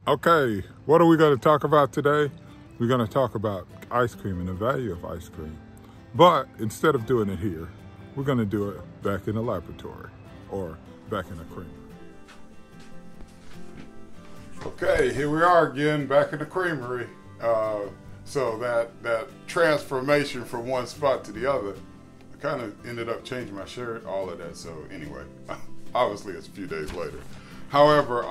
Okay, what are we going to talk about today? We're going to talk about ice cream and the value of ice cream. But instead of doing it here, we're going to do it back in the laboratory or back in the creamery. Okay, here we are again back in the creamery. So that transformation from one spot to the other, I kind of ended up changing my shirt, all of that. So anyway, obviously it's a few days later. However,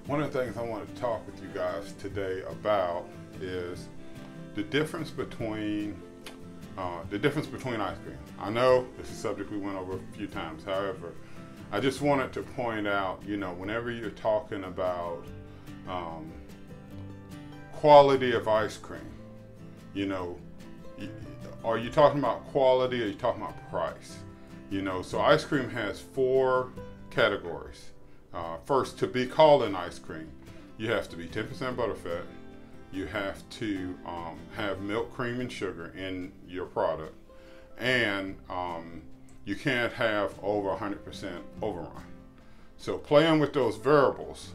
one of the things I want to talk with you guys today about is the difference between ice cream. I know it's a subject we went over a few times. However, I just wanted to point out, whenever you're talking about quality of ice cream, are you talking about quality or are you talking about price? So ice cream has 4 categories. First, to be called an ice cream, you have to be 10% butterfat. You have to have milk, cream, and sugar in your product, and you can't have over 100% overrun. So playing with those variables,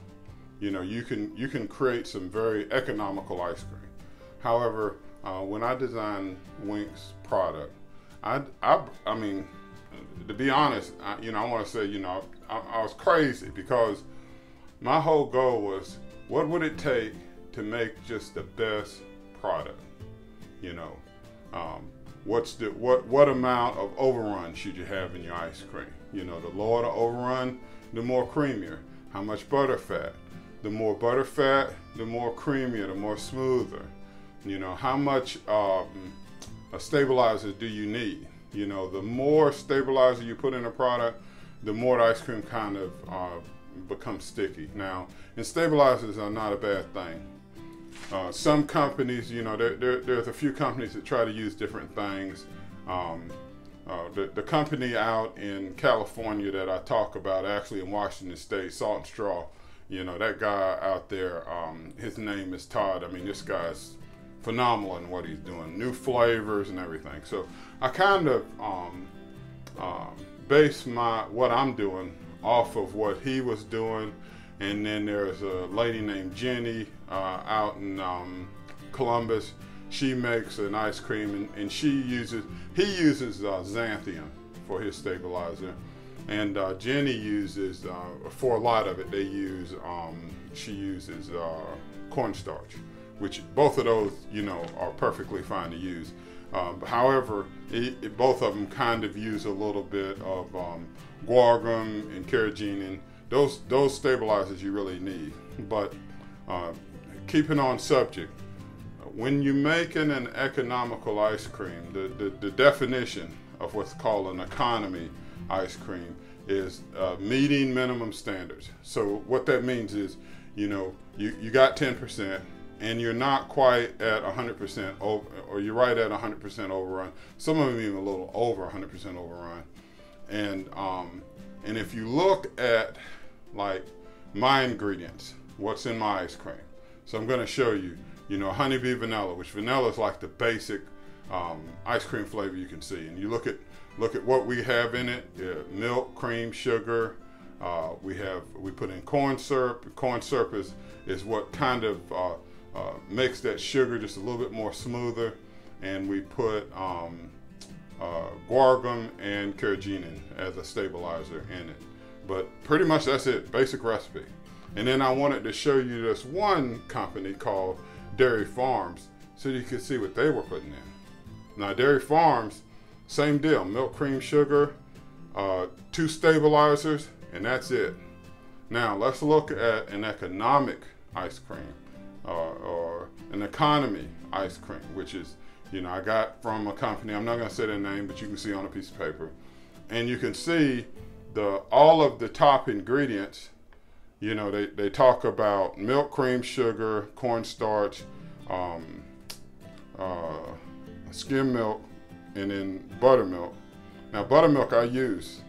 you can create some very economical ice cream. However, when I designed Wink's product, I mean, to be honest, I want to say, I was crazy because my whole goal was, what would it take to make just the best product? What amount of overrun should you have in your ice cream? The lower the overrun, the more creamier. How much butterfat? The more butterfat, the more creamier, the more smoother. How much stabilizer do you need? The more stabilizer you put in a product, the more the ice cream kind of becomes sticky. Now, and stabilizers are not a bad thing. Some companies, there's a few companies that try to use different things. The company out in California that I talk about, actually in Washington State, Salt and Straw, that guy out there, his name is Todd. I mean, this guy's phenomenal in what he's doing, new flavors and everything. So I kind of base what I'm doing off of what he was doing. And then there's a lady named Jenny out in Columbus. She makes an ice cream, and he uses xanthan for his stabilizer, and Jenny uses for a lot of it. She uses cornstarch, which both of those are perfectly fine to use. However, both of them kind of use a little bit of guargum and carrageenan. Those stabilizers you really need. But keeping on subject, when you're making an economical ice cream, the definition of what's called an economy ice cream is meeting minimum standards. So what that means is, you got 10%, and you're not quite at 100% or you're right at 100% overrun. Some of them even a little over 100% overrun. And if you look at like my ingredients, what's in my ice cream. So I'm going to show you, honeybee vanilla, which vanilla is like the basic ice cream flavor you can see. And you look at what we have in it: milk, cream, sugar. We put in corn syrup. Corn syrup is what kind of makes that sugar just a little bit more smoother. And we put guargum and carrageenan as a stabilizer in it. But pretty much that's it, basic recipe. And then I wanted to show you this one company called Dairy Farms so you could see what they were putting in. Now Dairy Farms, same deal, milk, cream, sugar, 2 stabilizers, and that's it. Now let's look at an economic ice cream or an economy ice cream, which is, I got from a company, I'm not gonna say their name, but you can see on a piece of paper. And you can see all of the top ingredients. They talk about milk, cream, sugar, cornstarch, skim milk, and then buttermilk. Now buttermilk I use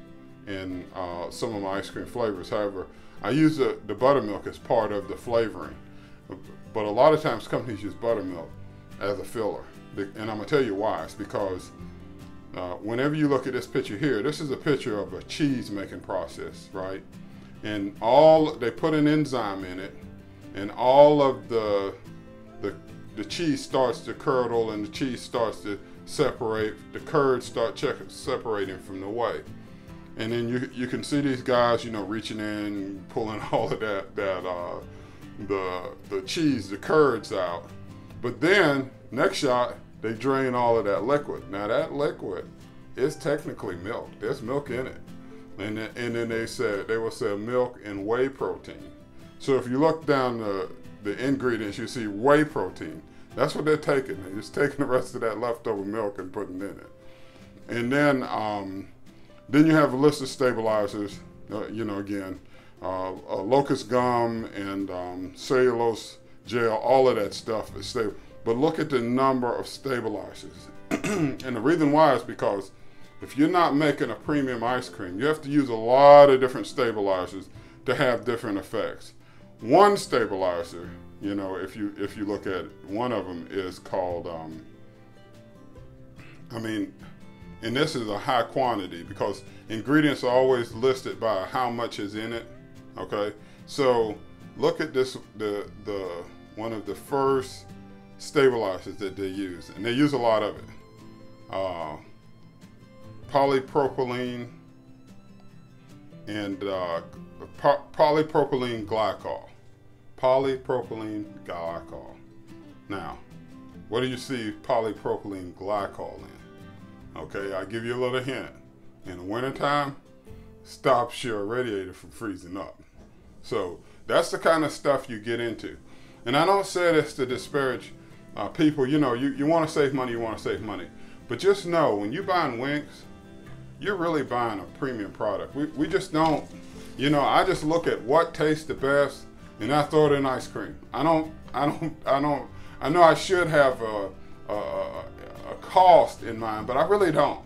in some of my ice cream flavors. However, I use the buttermilk as part of the flavoring. But a lot of times companies use buttermilk as a filler. And I'm gonna tell you why. It's because whenever you look at this picture here, this is a picture of a cheese making process, right? And they put an enzyme in it and all of the cheese starts to curdle and the cheese starts to separate. The curds start separating from the whey. And then you can see these guys, you know, reaching in, pulling all of the cheese, the curds out. But then, next shot, they drain all of that liquid. Now that liquid is technically milk. There's milk in it. And then they will say milk and whey protein. So if you look down the ingredients, you see whey protein. That's what they're taking. They're just taking the rest of that leftover milk and putting in it. And then you have a list of stabilizers, you know, again, locust gum and cellulose gel, all of that stuff is stable. But look at the number of stabilizers. And the reason why is because if you're not making a premium ice cream, you have to use a lot of different stabilizers to have different effects. One stabilizer, you know, if you look at it, one of them is called, and this is a high quantity because ingredients are always listed by how much is in it, okay? So look at this, the one of the first stabilizers that they use, and they use a lot of it. Polypropylene and polypropylene glycol. Polypropylene glycol. Now, what do you see polypropylene glycol in? Okay, I'll give you a little hint. In the wintertime, stops your radiator from freezing up. So that's the kind of stuff you get into. And I don't say this to disparage people. You know, you want to save money, you want to save money. But just know, when you're buying Winks, you're really buying a premium product. We just don't, you know, I just look at what tastes the best and I throw it in ice cream. I know I should have a cost in mind, but I really don't.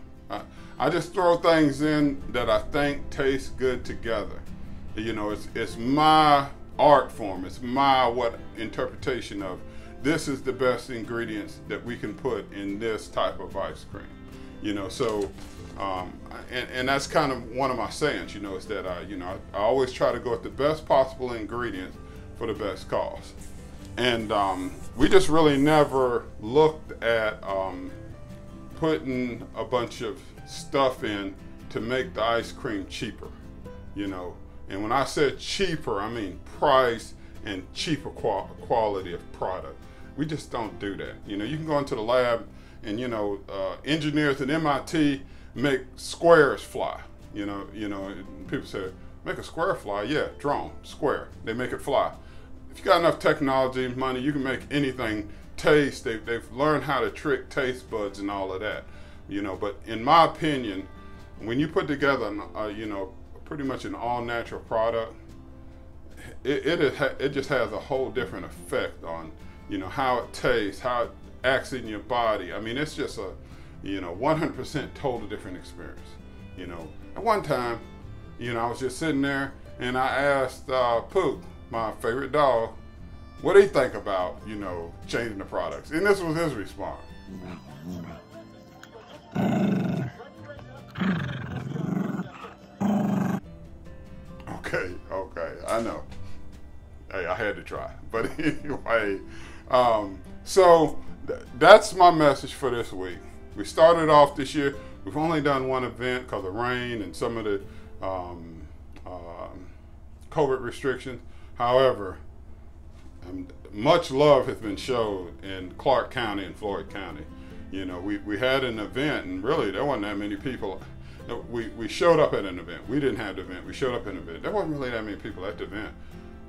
I just throw things in that I think taste good together. You know, it's my art form. It's my interpretation of this is the best ingredients that we can put in this type of ice cream. You know, so and that's kind of one of my sayings. You know, is that I always try to go with the best possible ingredients for the best cost. And we just really never looked at putting a bunch of stuff in to make the ice cream cheaper, you know. And when I said cheaper, I mean price and cheaper quality of product. We just don't do that. You know, you can go into the lab and, you know, engineers at MIT make squares fly. You know, people say, make a square fly? Yeah, drone, square. They make it fly. If you got enough technology and money, you can make anything taste. They've learned how to trick taste buds and all of that. You know, but in my opinion, when you put together, you know, pretty much an all-natural product, it just has a whole different effect on, you know, how it tastes, how it acts in your body. I mean, it's just a, you know, 100% total different experience. You know, at one time, you know, I was just sitting there and I asked Pook, my favorite dog, what do he think about, you know, changing the products? And this was his response. Okay, I know. Hey, I had to try. But anyway, so that's my message for this week. We started off this year. We've only done one event because of rain and some of the COVID restrictions. However, much love has been showed in Clark County and Floyd County. You know, we had an event, and really there wasn't that many people. We showed up at an event. We didn't have the event. We showed up at an event. There wasn't really that many people at the event,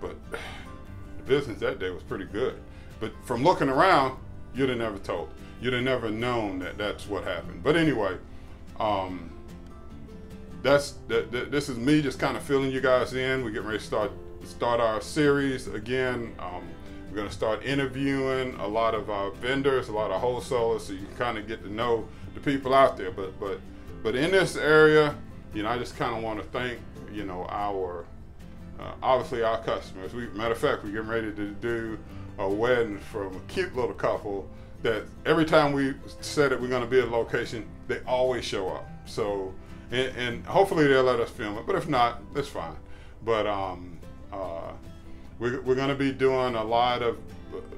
but the business that day was pretty good. But from looking around, you'd have never told. You'd have never known that that's what happened. But anyway, this is me just kind of filling you guys in. We're getting ready to start our series again. We're going to start interviewing a lot of our vendors, a lot of wholesalers, so you can kind of get to know the people out there. But in this area, you know, I just kind of want to thank, you know, our obviously our customers. Matter of fact, we're getting ready to do a wedding from a cute little couple that every time we said that we're going to be at a location, they always show up. So, and hopefully they'll let us film it. But if not, that's fine. But we're going to be doing a lot of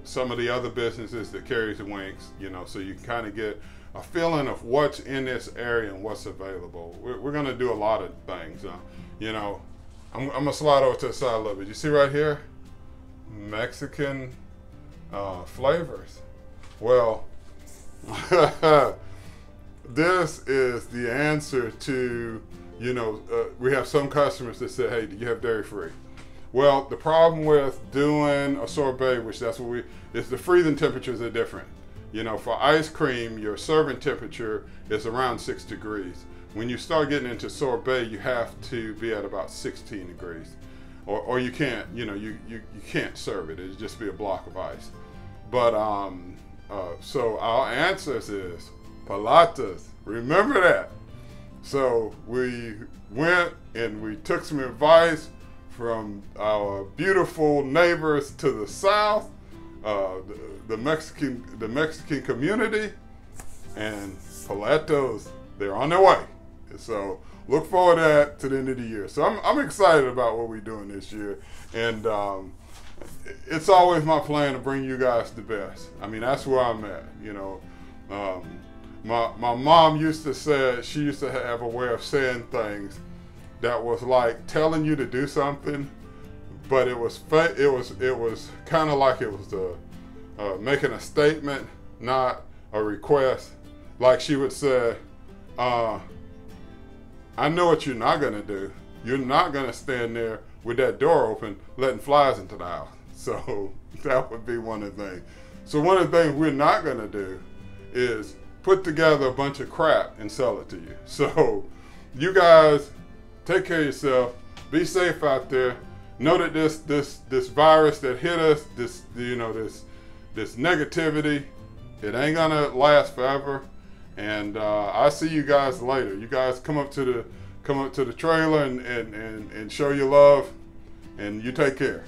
some of the other businesses that carries the winks, you know, so you can kind of get a feeling of what's in this area and what's available. We're going to do a lot of things. You know, I'm going to slide over to the side a little bit. You see right here, Mexican flavors. Well, this is the answer to, you know, we have some customers that say, hey, do you have dairy free? Well, the problem with doing a sorbet, which that's what is the freezing temperatures are different. You know, for ice cream, your serving temperature is around 6 degrees. When you start getting into sorbet, you have to be at about 16 degrees. Or you can't, you know, you can't serve it. It'll just be a block of ice. But, so our answers is palatas. Remember that. So we went and we took some advice from our beautiful neighbors to the south, the Mexican community, and palatos, they're on their way. So look forward to that to the end of the year. So I'm excited about what we're doing this year, and it's always my plan to bring you guys the best. I mean, that's where I'm at. You know, my mom used to say, she used to have a way of saying things that was like telling you to do something, but it was kind of like it was making a statement, not a request. Like she would say, I know what you're not gonna do. You're not gonna stand there with that door open, letting flies into the house. So that would be one of the things. So one of the things we're not gonna do is put together a bunch of crap and sell it to you. So you guys take care of yourself. Be safe out there. Know that this virus that hit us, this negativity, it ain't gonna last forever. And I'll see you guys later. You guys come up to the trailer and show your love, and you take care.